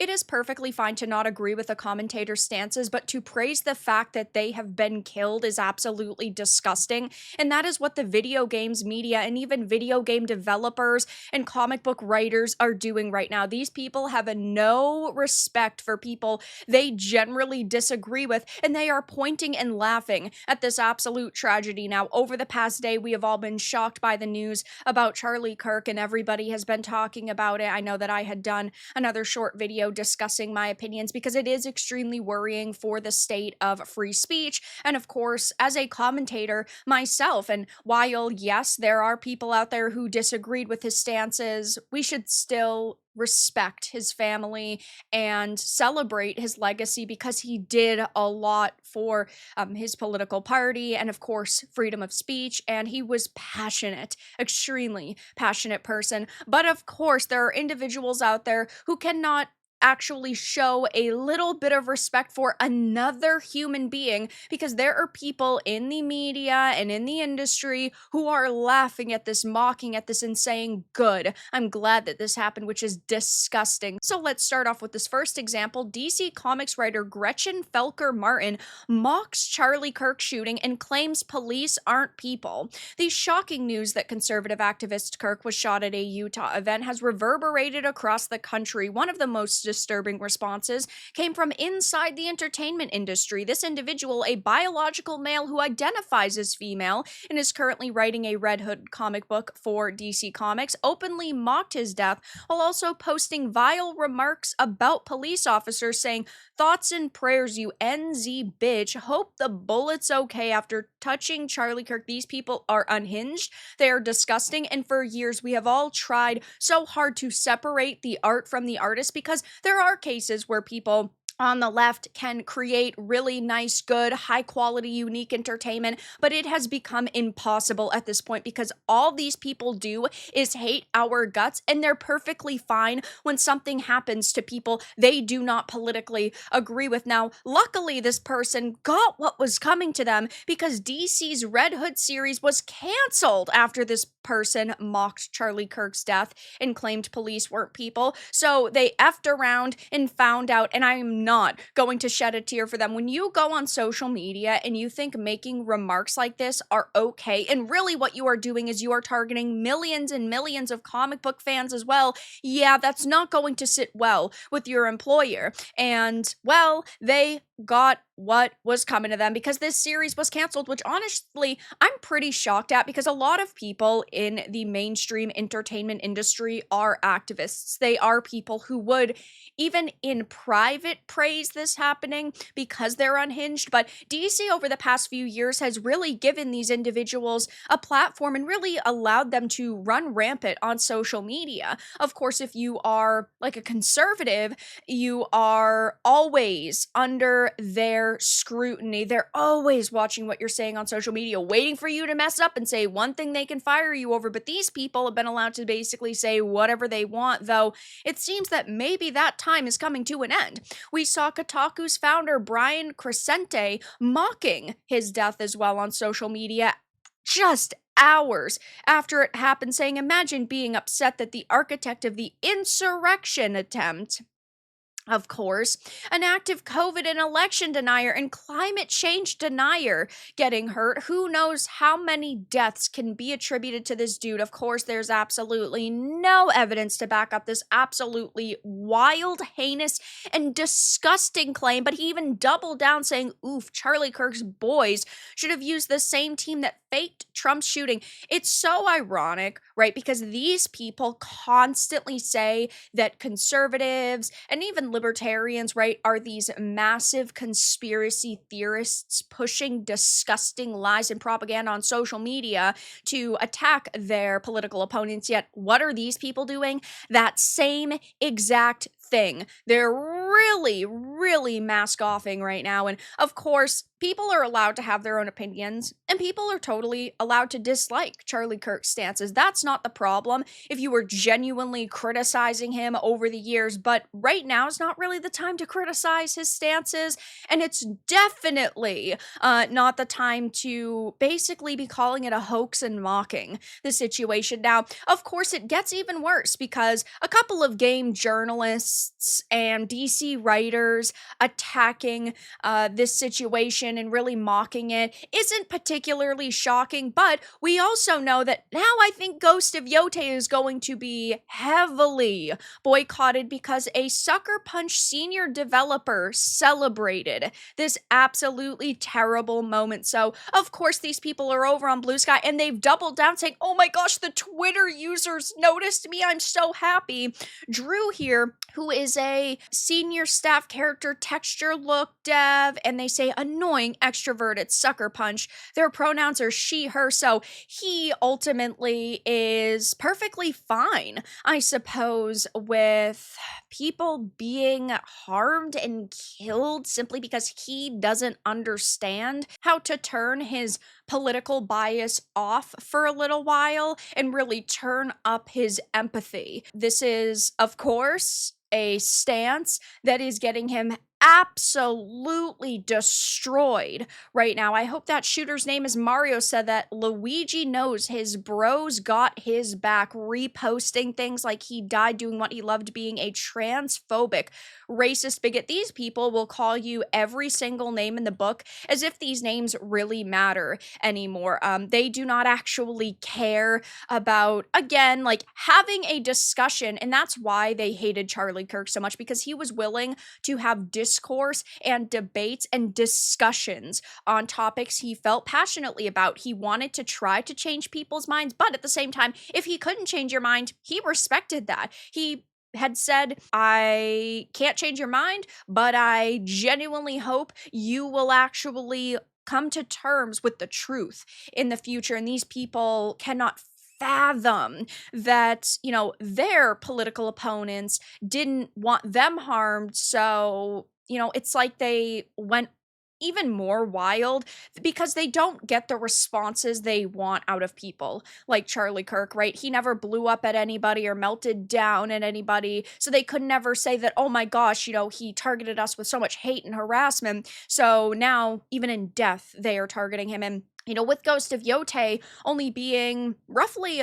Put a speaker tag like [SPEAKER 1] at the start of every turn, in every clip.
[SPEAKER 1] It is perfectly fine to not agree with a commentator's stances, but to praise the fact that they have been killed is absolutely disgusting. And that is what the video games media and even video game developers and comic book writers are doing right now. These people have no respect for people they generally disagree with, and they are pointing and laughing at this absolute tragedy. Now, over the past day, we have all been shocked by the news about Charlie Kirk, and everybody has been talking about it. I know that I had done another short video discussing my opinions because it is extremely worrying for the state of free speech. And of course, as a commentator myself, and while yes, there are people out there who disagreed with his stances, we should still respect his family and celebrate his legacy because he did a lot for his political party and, of course, freedom of speech. And he was passionate, extremely passionate person. But of course, there are individuals out there who cannot actually show a little bit of respect for another human being because there are people in the media and in the industry who are laughing at this, mocking at this, and saying, good, I'm glad that this happened, which is disgusting. So let's start off with this first example. DC Comics writer Gretchen Felker Martin mocks Charlie Kirk shooting and claims police aren't people. The shocking news that conservative activist Kirk was shot at a Utah event has reverberated across the country. One of the most disturbing responses came from inside the entertainment industry. This individual, a biological male who identifies as female and is currently writing a Red Hood comic book for DC Comics, openly mocked his death while also posting vile remarks about police officers, saying, "Thoughts and prayers, you NZ bitch. Hope the bullet's okay." After touching Charlie Kirk, these people are unhinged. They are disgusting. And for years, we have all tried so hard to separate the art from the artist because there are cases where people on the left can create really nice, good, high quality, unique entertainment, but it has become impossible at this point because all these people do is hate our guts, and they're perfectly fine when something happens to people they do not politically agree with. Now, luckily, this person got what was coming to them because DC's Red Hood series was canceled after this person mocked Charlie Kirk's death and claimed police weren't people. So they effed around and found out, and I'm not going to shed a tear for them. When you go on social media and you think making remarks like this are okay, and really what you are doing is you are targeting millions and millions of comic book fans as well, yeah, that's not going to sit well with your employer. And, well, they got what was coming to them because this series was canceled, which honestly I'm pretty shocked at because a lot of people in the mainstream entertainment industry are activists. They are people who would even in private praise this happening because they're unhinged. But DC over the past few years has really given these individuals a platform and really allowed them to run rampant on social media. Of course, if you are like a conservative, you are always under their scrutiny. They're always watching what you're saying on social media, waiting for you to mess up and say one thing they can fire you over. But these people have been allowed to basically say whatever they want, though it seems that maybe that time is coming to an end. We saw Kotaku's founder, Brian Crescente, mocking his death as well on social media just hours after it happened, saying, "Imagine being upset that the architect of the insurrection attempt, of course, an active COVID and election denier and climate change denier getting hurt. Who knows how many deaths can be attributed to this dude?" Of course, there's absolutely no evidence to back up this absolutely wild, heinous, and disgusting claim, but he even doubled down saying, "Oof, Charlie Kirk's boys should have used the same team that faked Trump's shooting." It's so ironic, right? Because these people constantly say that conservatives and even libertarians, right, are these massive conspiracy theorists pushing disgusting lies and propaganda on social media to attack their political opponents. Yet, what are these people doing? That same exact thing. They're really, really mask offing right now. And of course, people are allowed to have their own opinions, and people are totally allowed to dislike Charlie Kirk's stances. That's not the problem if you were genuinely criticizing him over the years, but right now is not really the time to criticize his stances, and it's definitely not the time to basically be calling it a hoax and mocking the situation. Now, of course, it gets even worse because a couple of game journalists and DC writers attacking this situation and really mocking it isn't particularly shocking, but we also know that now I think Ghost of Yotei is going to be heavily boycotted because a Sucker Punch senior developer celebrated this absolutely terrible moment. So, of course, these people are over on Blue Sky and they've doubled down saying, oh my gosh, the Twitter users noticed me. I'm so happy. Drew here, who is a senior staff character texture look dev, and they say annoying extroverted Sucker Punch. Their pronouns are she, her, so he ultimately is perfectly fine, I suppose, with people being harmed and killed simply because he doesn't understand how to turn his political bias off for a little while and really turn up his empathy. This is, of course, a stance that is getting him absolutely destroyed right now. I hope that shooter's name is Mario said that Luigi knows his bros got his back, reposting things like he died doing what he loved, being a transphobic, racist bigot. These people will call you every single name in the book as if these names really matter anymore. They do not actually care about, again, like having a discussion, and that's why they hated Charlie Kirk so much, because he was willing to have discourse and debates and discussions on topics he felt passionately about. He wanted to try to change people's minds, but at the same time, if he couldn't change your mind, he respected that. He had said, I can't change your mind, but I genuinely hope you will actually come to terms with the truth in the future. And these people cannot fathom that, you know, their political opponents didn't want them harmed. So, you know, it's like they went even more wild because they don't get the responses they want out of people like Charlie Kirk, right? He never blew up at anybody or melted down at anybody. So they could never say that, oh my gosh, you know, he targeted us with so much hate and harassment. So now, even in death, they are targeting him. And, you know, with Ghost of Yotei only being roughly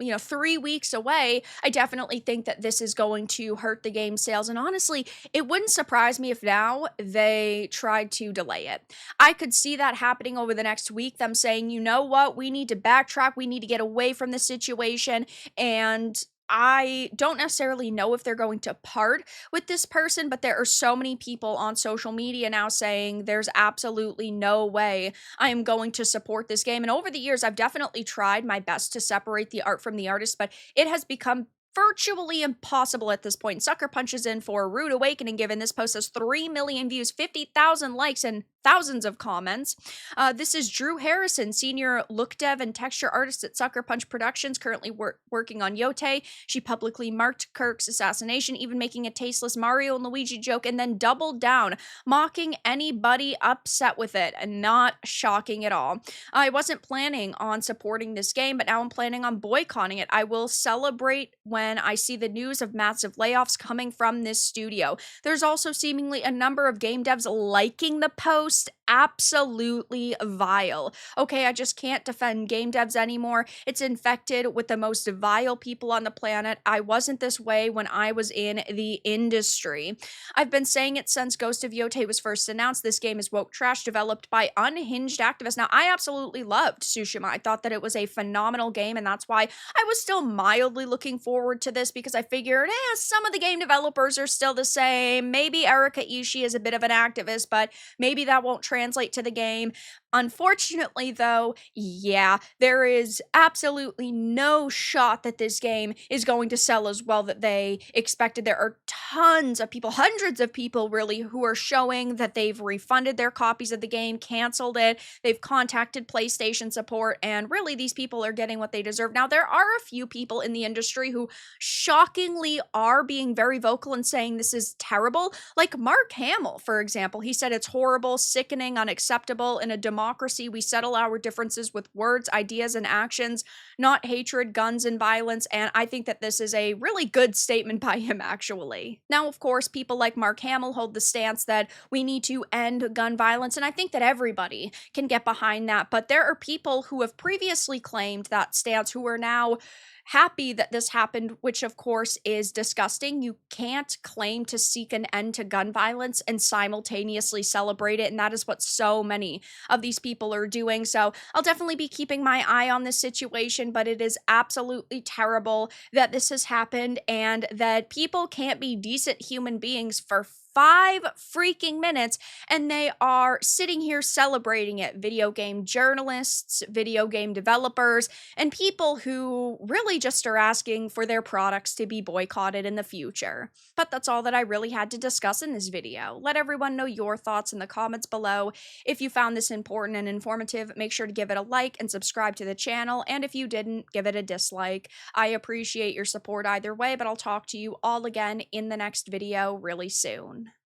[SPEAKER 1] 3 weeks away, I definitely think that this is going to hurt the game sales. And honestly, it wouldn't surprise me if now they tried to delay it. I could see that happening over the next week, them saying, you know what, we need to backtrack, we need to get away from the situation, and I don't necessarily know if they're going to part with this person, but there are so many people on social media now saying there's absolutely no way I am going to support this game. And over the years, I've definitely tried my best to separate the art from the artist, but it has become virtually impossible at this point. Sucker Punch is in for a rude awakening, given this post has 3 million views, 50,000 likes, and thousands of comments. This is Drew Harrison, senior look dev and texture artist at Sucker Punch Productions, currently working on Yotei. She publicly marked Kirk's assassination, even making a tasteless Mario and Luigi joke, and then doubled down, mocking anybody upset with it, and not shocking at all. I wasn't planning on supporting this game, but now I'm planning on boycotting it. I will celebrate when I see the news of massive layoffs coming from this studio. There's also seemingly a number of game devs liking the post. Absolutely vile. Okay, I just can't defend game devs anymore. It's infected with the most vile people on the planet. I wasn't this way when I was in the industry. I've been saying it since Ghost of Yotei was first announced. This game is woke trash developed by unhinged activists. Now, I absolutely loved Tsushima. I thought that it was a phenomenal game, and that's why I was still mildly looking forward to this, because I figured, some of the game developers are still the same. Maybe Erika Ishii is a bit of an activist, but maybe that won't translate to the game. Unfortunately, though, yeah, there is absolutely no shot that this game is going to sell as well that they expected. There are tons of people, hundreds of people really, who are showing that they've refunded their copies of the game, canceled it, they've contacted PlayStation support, and really these people are getting what they deserve. Now, there are a few people in the industry who shockingly are being very vocal and saying this is terrible. Like Mark Hamill, for example, he said it's horrible, sickening, unacceptable. In a democracy, we settle our differences with words, ideas, and actions, not hatred, guns, and violence. And I think that this is a really good statement by him, actually. Now, of course, people like Mark Hamill hold the stance that we need to end gun violence, and I think that everybody can get behind that. But there are people who have previously claimed that stance who are now happy that this happened, which of course is disgusting. You can't claim to seek an end to gun violence and simultaneously celebrate it, and that is what so many of these people are doing. So I'll definitely be keeping my eye on this situation, but it is absolutely terrible that this has happened and that people can't be decent human beings for 5 freaking minutes and they are sitting here celebrating it. Video game journalists, video game developers, and people who really just are asking for their products to be boycotted in the future. But that's all that I really had to discuss in this video. Let everyone know your thoughts in the comments below. If you found this important and informative, make sure to give it a like and subscribe to the channel, and if you didn't, give it a dislike. I appreciate your support either way, but I'll talk to you all again in the next video really soon.